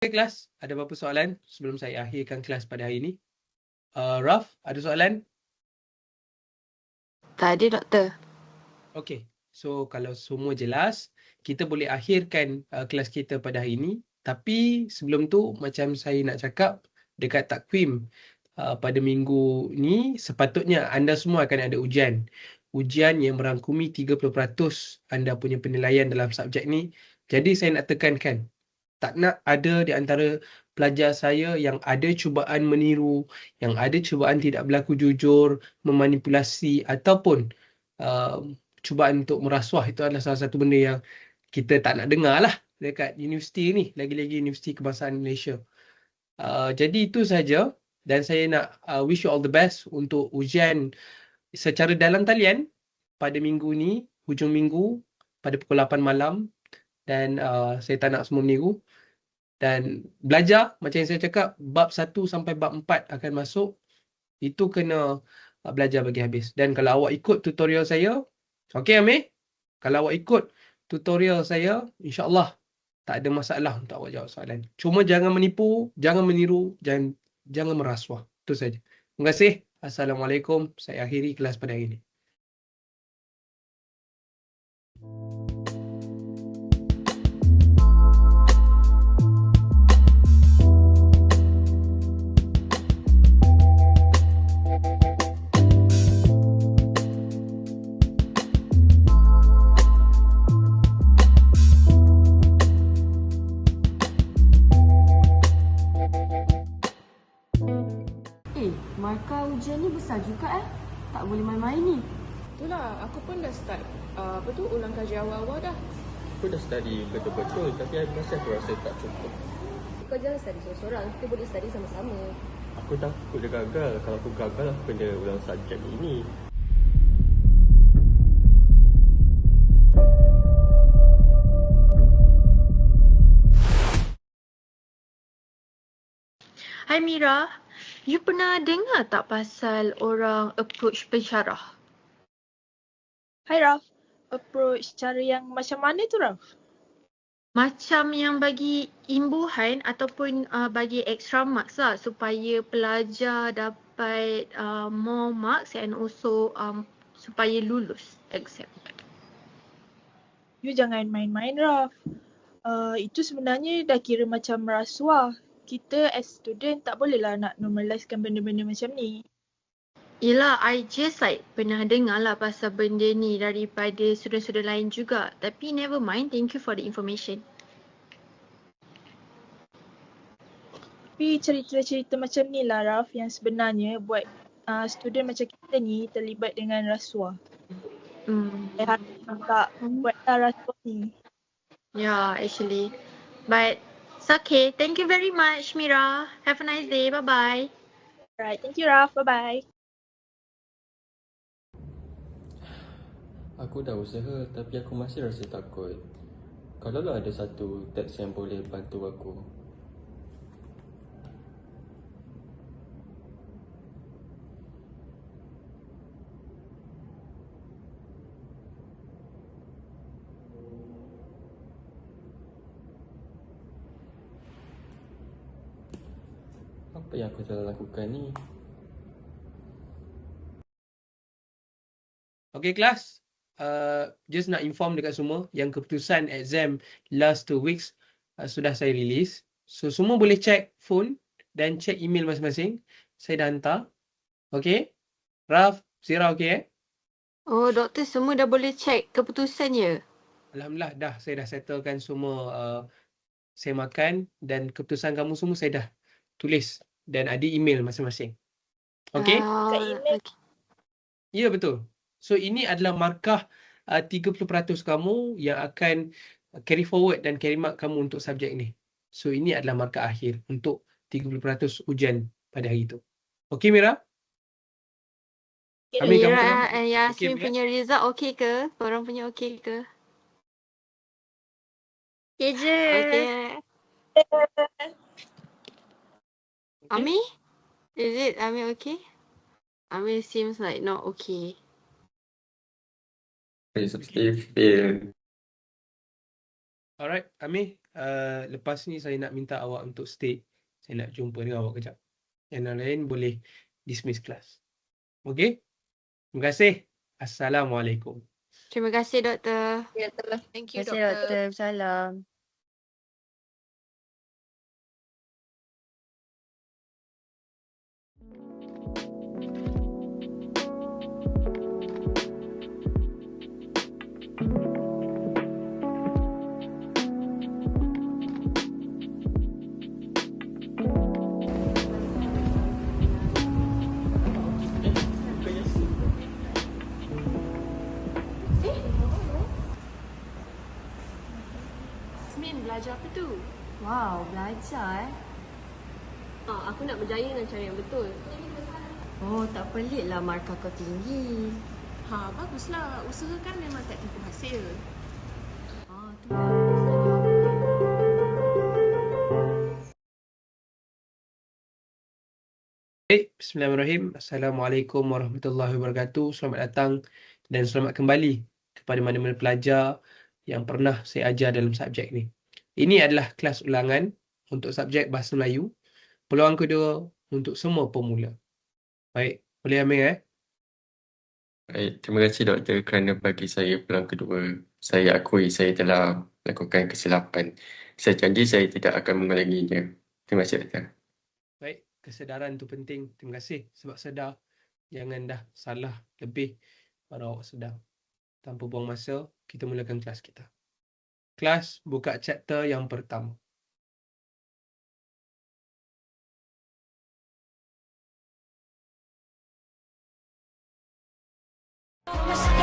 Okay kelas, ada berapa soalan sebelum saya akhirkan kelas pada hari ini? Raf, ada soalan? Tak ada, Doktor. Okay, so kalau semua jelas, kita boleh akhirkan kelas kita pada hari ini. Tapi sebelum tu, macam saya nak cakap dekat takvim pada minggu ni, sepatutnya anda semua akan ada ujian. Ujian yang merangkumi 30% anda punya penilaian dalam subjek ni. Jadi saya nak tekankan, tak nak ada di antara pelajar saya yang ada cubaan meniru, yang ada cubaan tidak berlaku jujur, memanipulasi ataupun uh, cubaan untuk merasuah. Itu adalah salah satu benda yang kita tak nak dengar lah dekat universiti ni, lagi-lagi Universiti Kebangsaan Malaysia. Jadi itu saja, dan saya nak wish you all the best untuk ujian secara dalam talian pada minggu ni, hujung minggu pada pukul 8 malam, dan saya tak nak semua meniru. Dan belajar, macam yang saya cakap, bab 1 sampai bab 4 akan masuk. Itu kena belajar bagi habis. Dan kalau awak ikut tutorial saya, okey Amir? Kalau awak ikut tutorial saya, insyaAllah tak ada masalah untuk awak jawab soalan. Cuma jangan menipu, jangan meniru, jangan merasuah. Itu saja. Terima kasih. Assalamualaikum. Saya akhiri kelas pada hari ini. Markah ujian ni besar juga Tak boleh main-main ni. Itulah, aku pun dah start ulang kaji awal-awal dah. Aku dah study betul-betul tapi masih aku rasa tak cukup. Kau jangan study seorang-seorang, kita boleh study sama-sama. Aku takut dia gagal. Kalau aku gagal, aku kena ulang subjek ini. Hai Mira, you pernah dengar tak pasal orang approach pensyarah? Hai Raf, approach cara yang macam mana tu Raf? Macam yang bagi imbuhan ataupun bagi extra marks lah supaya pelajar dapat more marks and also supaya lulus exam. You jangan main-main Raf. Itu sebenarnya dah kira macam rasuah. Kita as student tak bolehlah nak normalizekan benda-benda macam ni. Yelah, I just pernah dengar lah pasal benda ni daripada student-student lain juga. Tapi never mind, thank you for the information. Tapi cerita-cerita macam ni lah Raf yang sebenarnya buat student macam kita ni terlibat dengan rasuah. Saya harap tak buatlah rasuah ni. Yeah, actually. But it's okay. Thank you very much, Mira. Have a nice day. Bye-bye. Alright, thank you Raf. Bye-bye. Aku dah usaha tapi aku masih rasa takut. Kalaulah ada satu teks yang boleh bantu aku. Apa yang aku telah lakukan ni? Okay kelas, just nak inform dekat semua yang keputusan exam last 2 weeks sudah saya release. So semua boleh check phone dan check email masing-masing. Saya dah hantar. Okay. Raf, Zira okay Oh, doktor semua dah boleh check keputusan ya? Alhamdulillah dah. Saya dah settlekan semua saya makan dan keputusan kamu semua saya dah tulis dan ada email masing-masing. Okay? Okay. Ya, betul. So ini adalah markah 30% kamu yang akan carry forward dan carry mark kamu untuk subjek ni. So ini adalah markah akhir untuk 30% ujian pada hari itu. Okey Mira? Amir, Mira and Yasmin punya result okey ke? Korang punya okey ke? Okay je. Okay. Amir? Is it Amir okay? Amir seems like not okay. It's fail. Alright, Amir. lepas ni saya nak minta awak untuk stay. Saya nak jumpa dengan awak kejap. Yang lain boleh dismiss kelas. Okey? Terima kasih. Assalamualaikum. Terima kasih, Doktor. Ya, Doktor. Thank you, Terima kasih, Doktor. Doktor. Salam. Yasmin, belajar apa tu? Wow, belajar Aku nak berjaya dengan cara yang betul. Oh, tak pelik lah markah kau tinggi. Baguslah. Usaha kan memang tak tentu hasil. Tu lah. Bismillahirrahmanirrahim. Assalamualaikum warahmatullahi wabarakatuh. Selamat datang dan selamat kembali kepada mana-mana pelajar yang pernah saya ajar dalam subjek ni. Ini adalah kelas ulangan untuk subjek Bahasa Melayu. Peluang kedua untuk semua pemula. Baik, boleh ambil Baik, terima kasih Doktor kerana bagi saya peluang kedua. Saya akui saya telah melakukan kesilapan. Saya janji saya tidak akan mengulanginya. Terima kasih Doktor. Baik, kesedaran tu penting. Terima kasih sebab sedar. Jangan dah salah lebih baru awak sedar. Tanpa buang masa, kita mulakan kelas kita. Kelas buka chapter yang pertama. Masa